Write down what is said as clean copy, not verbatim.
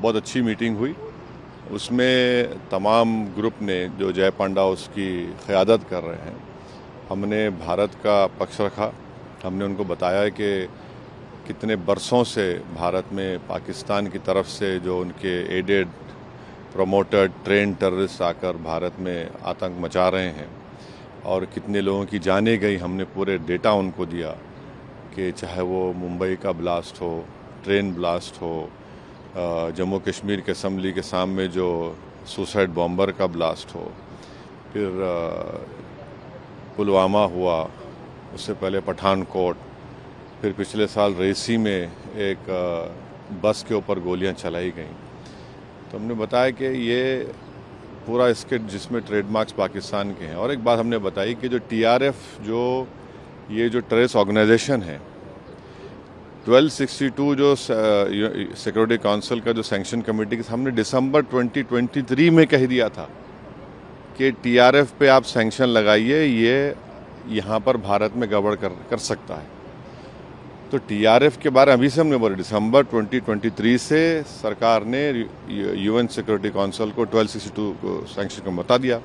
बहुत अच्छी मीटिंग हुई। उसमें तमाम ग्रुप ने जो जय पांडा उसकी क़यादत कर रहे हैं, हमने भारत का पक्ष रखा। हमने उनको बताया कि कितने बरसों से भारत में पाकिस्तान की तरफ से जो उनके एडेड प्रमोटेड ट्रेन टेररिस्ट आकर भारत में आतंक मचा रहे हैं और कितने लोगों की जानें गई। हमने पूरे डेटा उनको दिया कि चाहे वो मुंबई का ब्लास्ट हो, ट्रेन ब्लास्ट हो, जम्मू कश्मीर के असम्बली के सामने जो सुसाइड बॉम्बर का ब्लास्ट हो, फिर पुलवामा हुआ, उससे पहले पठानकोट, फिर पिछले साल रेसी में एक बस के ऊपर गोलियां चलाई गईं। तो हमने बताया कि ये पूरा इसके जिसमें ट्रेडमार्क्स पाकिस्तान के हैं। और एक बात हमने बताई कि जो टीआरएफ ये जो टेररिस्ट ऑर्गेनाइजेशन है, 1262 जो सिक्योरिटी काउंसिल का जो सैंक्शन कमेटी के हमने दिसंबर 2023 में कह दिया था कि टीआरएफ पे आप सैंक्शन लगाइए, ये यहाँ पर भारत में गड़बड़ कर सकता है। तो टीआरएफ के बारे में अभी से हमने बोले, दिसंबर 2023 से सरकार ने यूएन सिक्योरिटी काउंसिल को 1262 को सैंक्शन का बता दिया।